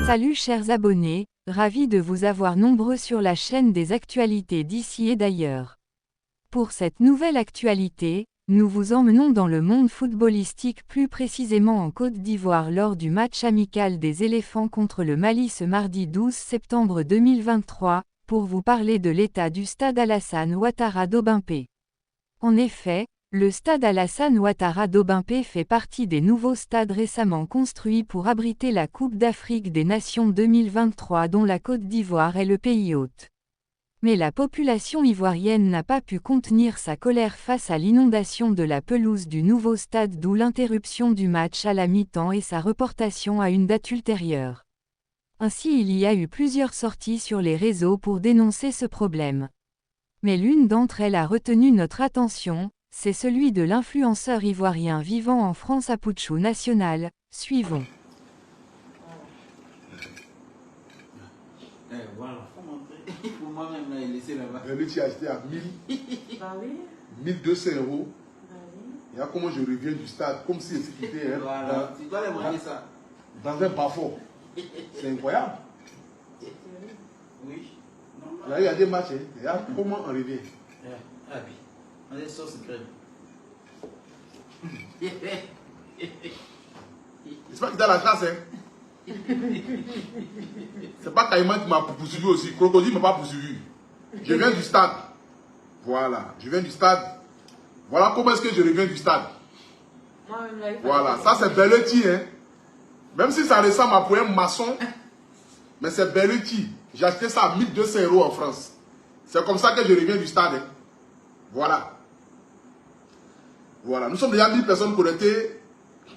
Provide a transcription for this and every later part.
Salut chers abonnés, ravi de vous avoir nombreux sur la chaîne des actualités d'ici et d'ailleurs. Pour cette nouvelle actualité, nous vous emmenons dans le monde footballistique, plus précisément en Côte d'Ivoire lors du match amical des éléphants contre le Mali ce mardi 12 septembre 2023, pour vous parler de l'état du stade Alassane Ouattara d'Obimpé. En effet, le stade Alassane Ouattara d'Obimpé fait partie des nouveaux stades récemment construits pour abriter la Coupe d'Afrique des Nations 2023 dont la Côte d'Ivoire est le pays hôte. Mais la population ivoirienne n'a pas pu contenir sa colère face à l'inondation de la pelouse du nouveau stade, d'où l'interruption du match à la mi-temps et sa reportation à une date ultérieure. Ainsi, il y a eu plusieurs sorties sur les réseaux pour dénoncer ce problème. Mais l'une d'entre elles a retenu notre attention, c'est celui de l'influenceur ivoirien vivant en France Apouchou National. Suivons. Voilà. Pour moi-même, là, il laissé là-bas. Le tu as acheté à 1200 euros. Et là, comment je reviens du stade, comme si c'était Voilà. Tu dois les manger ça. Dans un bas-fond. C'est incroyable. Oui. Là, il y a des matchs. Et là, comment on revient? Ah oui. On est sauce crème. C'est pas que tu as la chance, hein? C'est pas Caïman qui m'a poursuivi aussi. Crocodile ne m'a pas poursuivi. Je viens du stade. Voilà. Je viens du stade. Voilà comment est-ce que je reviens du stade. Voilà. Ça, c'est Belletti, hein? Même si ça ressemble à un maçon, mais c'est Belletti. J'ai acheté ça à 1200 euros en France. C'est comme ça que je reviens du stade, hein? Voilà. Voilà. Nous sommes déjà 1000 personnes connectées.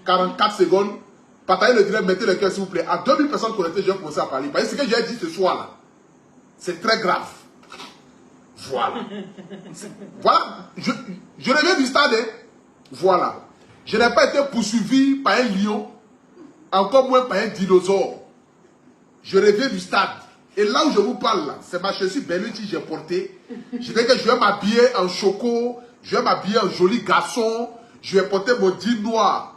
44 secondes. Partagez le direct, mettez le cœur s'il vous plaît. À 2000 personnes connectées, je vais commencer à parler. Parce que ce que j'ai dit ce soir là, c'est très grave. Voilà. Voilà. Je reviens du stade. Hein. Voilà. Je n'ai pas été poursuivi par un lion, encore moins par un dinosaure. Je reviens du stade. Et là où je vous parle, là, c'est ma chaussure Belluti que j'ai portée. Je dis que je vais m'habiller en choco, je vais m'habiller en joli garçon, je vais porter mon jean noir.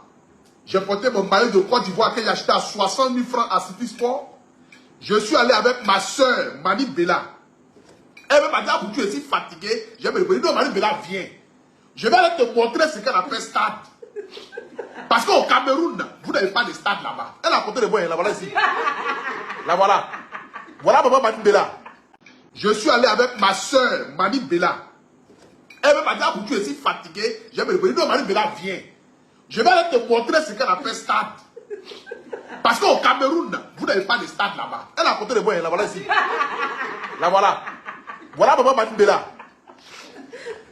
J'ai porté mon maillot de Côte d'Ivoire que j'ai acheté à 60 000 francs à City Sport. Je suis allé avec ma soeur, Mani Bella. Elle m'a dit, ah, tu es si fatigué. Je me dis, non, Mani Bella, viens. Je vais aller te montrer ce qu'elle appelle stade. Parce qu'au Cameroun, vous n'avez pas de stade là-bas. Elle a porté le bois, la voilà ici. La voilà. Voilà maman Mani Bella. Je suis allé avec ma soeur, Mani Bella. Elle m'a dit, ah, tu es si fatigué. Je me dis, non, Mani Bella, viens. Je vais aller te montrer ce qu'elle appelle stade. Parce qu'au Cameroun, vous n'avez pas de stade là-bas. Elle a porté le bois, la voilà ici. La voilà. Voilà maman Mani Bella.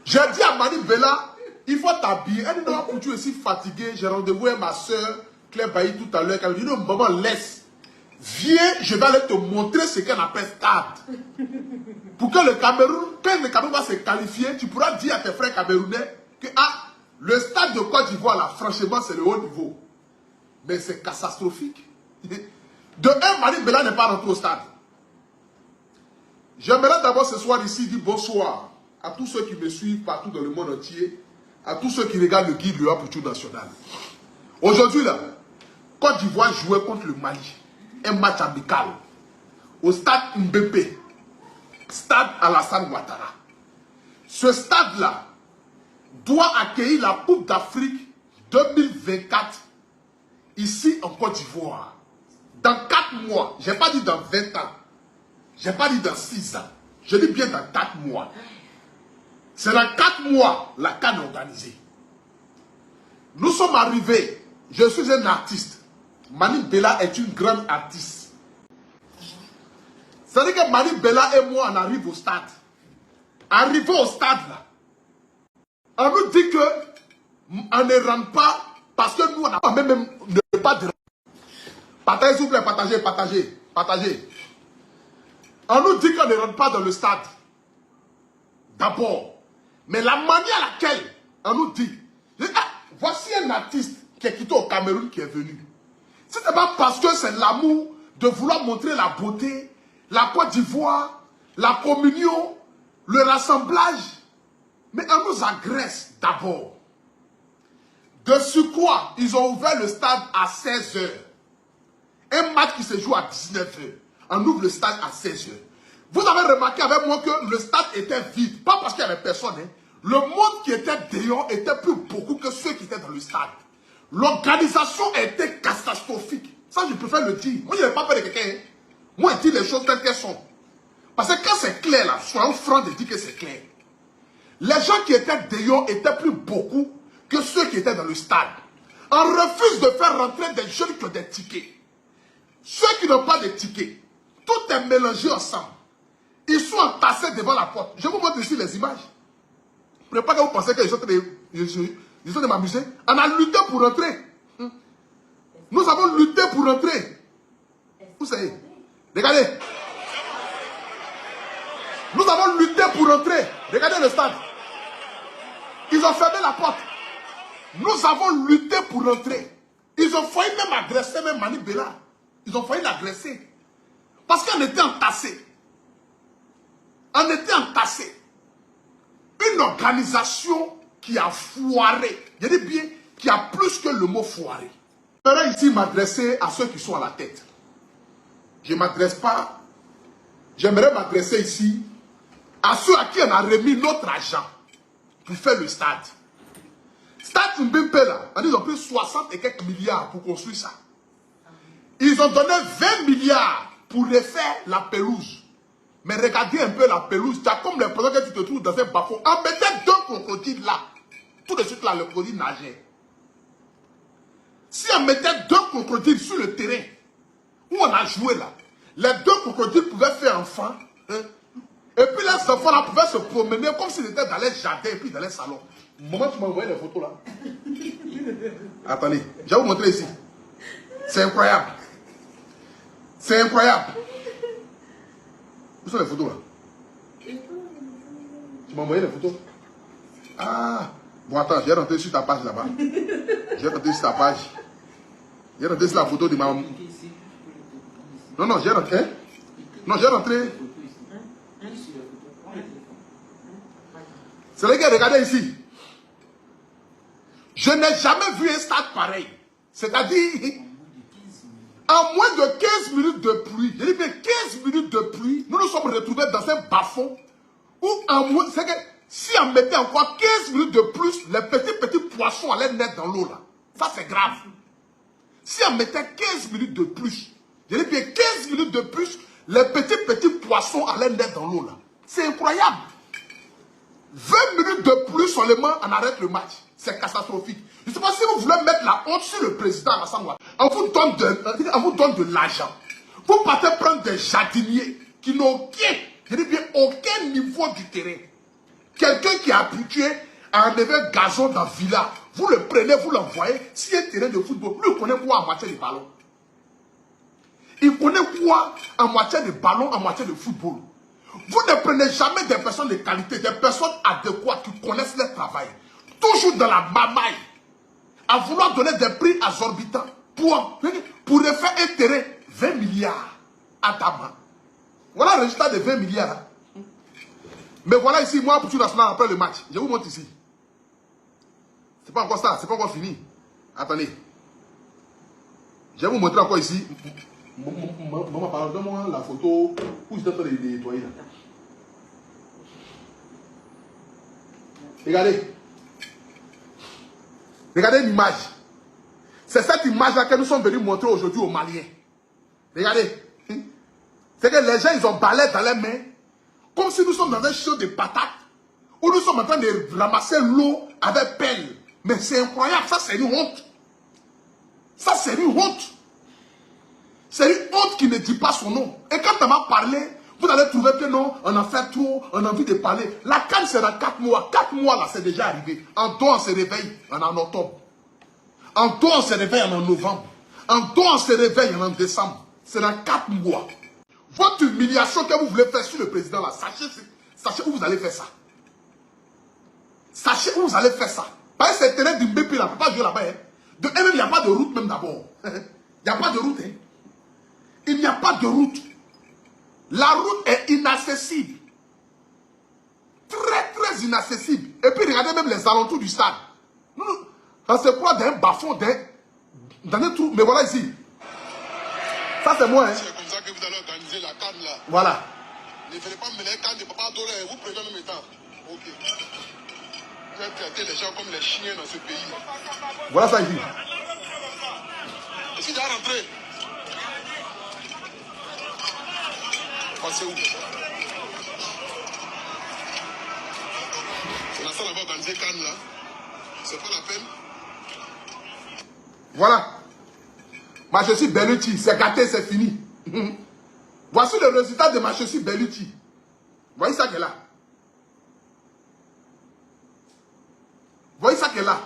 J'ai dit à Mani Bella, il faut t'habiller. Elle dit non, pour tu es si fatigué. J'ai rendez-vous avec ma soeur, Claire Bailly, tout à l'heure. Elle me dit non, maman, laisse. Viens, je vais aller te montrer ce qu'elle appelle stade. Pour que le Cameroun, quand le Cameroun va se qualifier, tu pourras dire à tes frères camerounais que le stade de Côte d'Ivoire, là, franchement, c'est le haut niveau. Mais c'est catastrophique. De un, Mani Bella n'est pas rentré au stade. J'aimerais d'abord ce soir ici dire bonsoir à tous ceux qui me suivent partout dans le monde entier, à tous ceux qui regardent le guide Léa Pouchou National. Aujourd'hui, là, Côte d'Ivoire jouait contre le Mali. Un match amical. Au stade Mbépé. Stade Alassane Ouattara. Ce stade-là doit accueillir la Coupe d'Afrique 2024 ici en Côte d'Ivoire. Dans 4 mois, je n'ai pas dit dans 20 ans, je n'ai pas dit dans 6 ans, je dis bien dans 4 mois. C'est dans 4 mois la CAN organisée. Nous sommes arrivés, je suis un artiste. Mani Bella est une grande artiste. C'est-à-dire que Mani Bella et moi, on arrive au stade. Arrivé au stade là, on nous dit que on ne rentre pas parce que nous, on n'a pas même ne pas de... Partagez, s'il vous plaît, partagez. On nous dit qu'on ne rentre pas dans le stade. D'abord. Mais la manière à laquelle on nous dit, voici un artiste qui est quitté au Cameroun qui est venu. Ce n'est pas parce que c'est l'amour de vouloir montrer la beauté, la Côte d'Ivoire, la communion, le rassemblage. Mais on nous agresse d'abord. De surcroît, ils ont ouvert le stade à 16 h. Un match qui se joue à 19h. On ouvre le stade à 16h. Vous avez remarqué avec moi que le stade était vide. Pas parce qu'il n'y avait personne. Hein. Le monde qui était dehors était plus beaucoup que ceux qui étaient dans le stade. L'organisation était catastrophique. Ça, je préfère le dire. Moi, je n'ai pas peur de quelqu'un. Hein. Moi, je dis les choses telles qu'elles sont. Parce que quand c'est clair, là, soyons francs de dire que c'est clair. Les gens qui étaient dehors étaient plus beaucoup que ceux qui étaient dans le stade. On refuse de faire rentrer des jeunes qui ont des tickets. Ceux qui n'ont pas de tickets, tout est mélangé ensemble. Ils sont entassés devant la porte. Je vous montre ici les images. Ne pas que vous pensez que je suis de m'amuser. On a lutté pour rentrer. Nous avons lutté pour rentrer. Vous savez. Regardez. Nous avons lutté pour rentrer. Regardez le stade. Ils ont fermé la porte. Nous avons lutté pour rentrer. Ils ont failli même agresser, même Mani Bella. Ils ont failli l'agresser. Parce qu'on était entassés. On était entassés. Une organisation qui a foiré. Je dis bien, qui a plus que le mot foiré. J'aimerais ici m'adresser à ceux qui sont à la tête. Je ne m'adresse pas. J'aimerais m'adresser ici à ceux à qui on a remis notre argent pour faire le stade. Stade Mbempe là, ils ont pris 60 et quelques milliards pour construire ça. Ils ont donné 20 milliards pour refaire la pelouse. Mais regardez un peu la pelouse. Tu as comme l'impression que tu te trouves dans un bas-fond. On mettait 2 crocodiles là. Tout de suite là, le crocodile nageait. Si on mettait 2 crocodiles sur le terrain où on a joué là, les 2 crocodiles pouvaient faire enfant. Hein, et puis les enfants là pouvaient se promener comme s'ils étaient dans les jardins et puis dans les salons. Moment tu m'as envoyé les photos là. Attendez, je vais vous montrer ici. C'est incroyable. C'est incroyable. Où sont les photos là? Tu m'as envoyé les photos? Ah, bon attends, j'ai rentré sur ta page là-bas. J'ai rentré sur ta page. J'ai rentré sur la photo de ma... Non, j'ai rentré. Non, j'ai rentré. C'est les gars, regardez ici. Je n'ai jamais vu un stade pareil. C'est-à-dire, en moins de 15 minutes de pluie, je dis bien 15 minutes de pluie, nous nous sommes retrouvés dans un bas-fond où en moins, c'est que si on mettait encore 15 minutes de plus, les petits poissons allaient naître dans l'eau là. Ça c'est grave. Si on mettait 15 minutes de plus, je dis bien 15 minutes de plus, les petits poissons allaient naître dans l'eau là. C'est incroyable. 20 minutes de plus seulement, on arrête le match. C'est catastrophique. Je ne sais pas si vous voulez mettre la honte sur le président Alassane Ouattara. On vous donne de l'argent. Vous partez prendre des jardiniers qui n'ont aucun, je dis bien aucun niveau du terrain. Quelqu'un qui est habitué à enlever un gazon dans la villa, vous le prenez, vous l'envoyez. Si un terrain de football, lui il connaît quoi en matière de ballon? Il connaît quoi en matière de ballon, en matière de football? Vous ne prenez jamais des personnes de qualité, des personnes adéquates qui connaissent leur travail. Toujours dans la mamaille. À vouloir donner des prix exorbitants pour refaire un terrain 20 milliards à ta main. Voilà le résultat de 20 milliards. Hein. Mais voilà ici, moi, pour tout national après le match. Je vous montre ici. C'est pas encore ça, c'est pas encore fini. Attendez. Je vais vous montrer encore ici. Maman, pardonne-moi la photo où j'étais en train de nettoyer là. Regardez. Regardez l'image. C'est cette image-là que nous sommes venus montrer aujourd'hui aux Maliens. Regardez. C'est que les gens, ils ont balai dans les mains. Comme si nous sommes dans un champ de patates. Où nous sommes en train de ramasser l'eau avec pelle. Mais c'est incroyable. Ça, c'est une honte. Ça, c'est une honte. C'est une honte qui ne dit pas son nom. Et quand on va parler, vous allez trouver que non, on en fait trop, on a envie de parler. La CAN, c'est dans 4 mois. 4 mois, là, c'est déjà arrivé. En dos, on se réveille, on est en octobre. En dos, on se réveille, on est en novembre. En dos, on se réveille, on est en décembre. C'est dans 4 mois. Votre humiliation que vous voulez faire sur le président, là, sachez où vous allez faire ça. Sachez où vous allez faire ça. Parce que c'est le terrain du BP, là, on ne peut pas jouer là-bas. Hein. De même, il n'y a pas de route, même d'abord. Il n'y a pas de route. Hein. Il n'y a pas de route. La route est inaccessible. Très, très inaccessible. Et puis, regardez même les alentours du stade. On se croit d'un bas-fond, dans un trou. Mais voilà ici. Ça, c'est moi. Hein. C'est comme ça que vous allez organiser la canne là. Voilà. Ne venez pas mener la canne de Papa Doré. Vous prenez en même temps. Ok. Vous allez traiter les gens comme les chiens dans ce pays. Voilà ça ici. Est-ce qu'il est rentré? Passez où? C'est la salle à organiser canne là. C'est pas la peine. Voilà. Ma chaussure Bellucci, c'est gâté, c'est fini. Voici le résultat de ma chaussure Bellucci. Voyez ça qu'elle a. Voyez ça qu'elle a.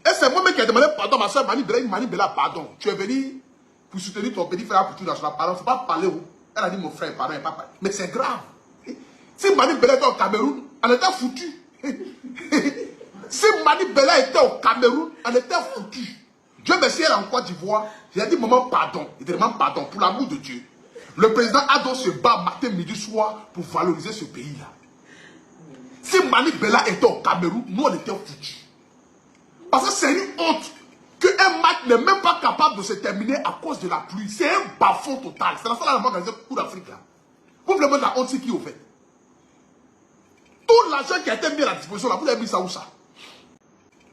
Et c'est moi-même qui ai demandé pardon, ma soeur Mani Bella, pardon. Tu es venu pour soutenir ton petit frère pour tout dans son pardon. Il ne faut pas parler où. Elle a dit mon frère, pardon, pas parler. Mais c'est grave. Si Mani Bella était au Cameroun, elle était foutue. Si Mani Bella était au Cameroun, elle était foutue. Dieu merci, elle est en Côte d'Ivoire. J'ai dit, maman, pardon. Il demande pardon pour l'amour de Dieu. Le président Ado se bat matin, midi, soir pour valoriser ce pays-là. Si Mani Bella était au Cameroun, nous, on était foutus. Parce que c'est une honte qu'un match n'est même pas capable de se terminer à cause de la pluie. C'est un bas-fond total. C'est la seule fois organisée pour l'Afrique là. Vous voulez mettre la honte, c'est qui au fait? Tout l'argent qui a été mis à la disposition là, vous avez mis ça où ça?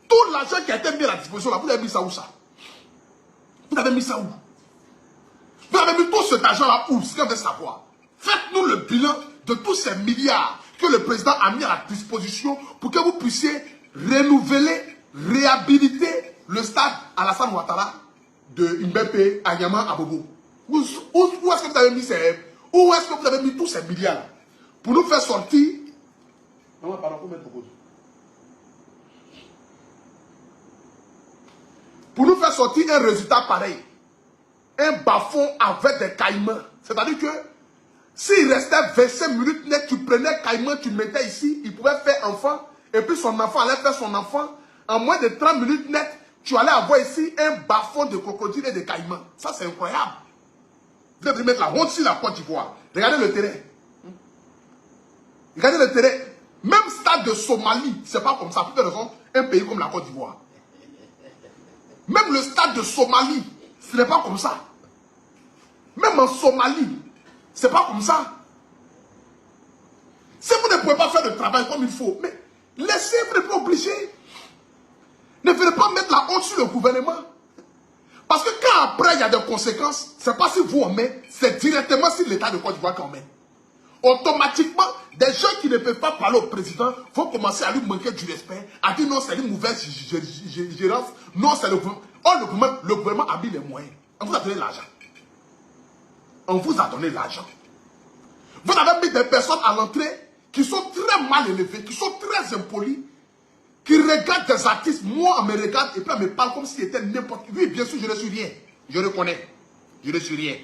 Tout l'argent qui a été mis à la disposition là, vous avez mis ça où ça? Vous avez mis ça où? Vous avez mis tout cet argent là où? C'est ce qu'on veut savoir. Faites-nous le bilan de tous ces milliards que le président a mis à la disposition pour que vous puissiez renouveler, réhabiliter le stade Alassane Ouattara de Mbempe à Niamey à Bobo. Où est-ce que vous avez mis ces... Où est-ce que vous avez mis tous ces milliards là pour nous faire sortir... Non, pardon, faut mettre beaucoup. Pour nous faire sortir un résultat pareil. Un bas-fond avec des caïmans. C'est-à-dire que s'il restait 25 minutes net, tu prenais caïman, tu mettais ici, il pouvait faire enfant, et puis son enfant allait faire son enfant. En moins de 30 minutes net, tu allais avoir ici un bas-fond de crocodile et de caïman. Ça, c'est incroyable. Vous devez mettre la honte sur la Côte d'Ivoire. Regardez le terrain. Regardez le terrain. Même stade de Somalie, c'est pas comme ça. Pour quelle raison? Un pays comme la Côte d'Ivoire. Même le stade de Somalie, ce n'est pas comme ça. Même en Somalie, c'est pas comme ça. Si vous ne pouvez pas faire le travail comme il faut, mais laissez, vous n'êtes pas obligé. Ne venez pas mettre la honte sur le gouvernement. Parce que quand après il y a des conséquences, c'est pas si vous en mettez, c'est directement sur l'État de Côte d'Ivoire qu'on met. Automatiquement, des gens qui ne peuvent pas parler au président vont commencer à lui manquer du respect, à dire non, c'est une mauvaise gérance, non, c'est le gouvernement. Oh, le gouvernement a mis les moyens. On vous a donné l'argent. On vous a donné l'argent. Vous avez mis des personnes à l'entrée qui sont très mal élevées, qui sont très impolies, qui regardent des artistes. Moi, on me regarde et puis on me parle comme si c'était n'importe qui. Oui, bien sûr, je ne suis rien. Je reconnais. Je ne suis rien.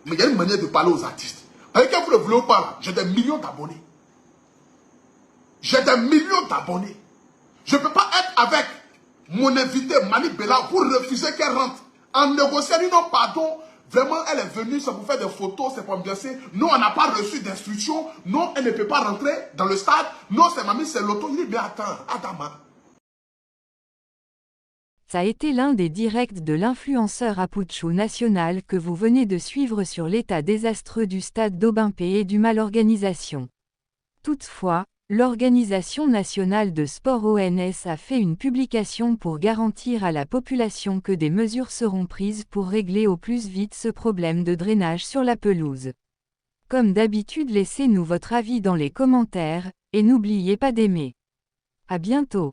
Mais il y a une manière de parler aux artistes. Avec qui vous ne voulez ou pas, j'ai des millions d'abonnés. J'ai des millions d'abonnés. Je ne peux pas être avec mon invité Mani Bella pour refuser qu'elle rentre. En négociant, non, pardon, vraiment, elle est venue, c'est pour faire des photos, c'est pour ambiancer. Non, on n'a pas reçu d'instruction. Non, elle ne peut pas rentrer dans le stade. Non, c'est mamie, c'est l'auto. Il dit, mais attends, Adama. Ça a été l'un des directs de l'influenceur Apouchou National que vous venez de suivre sur l'état désastreux du stade d'Obimpe et du mal-organisation. Toutefois, l'Organisation nationale de sport ONS a fait une publication pour garantir à la population que des mesures seront prises pour régler au plus vite ce problème de drainage sur la pelouse. Comme d'habitude, laissez-nous votre avis dans les commentaires, et n'oubliez pas d'aimer. À bientôt.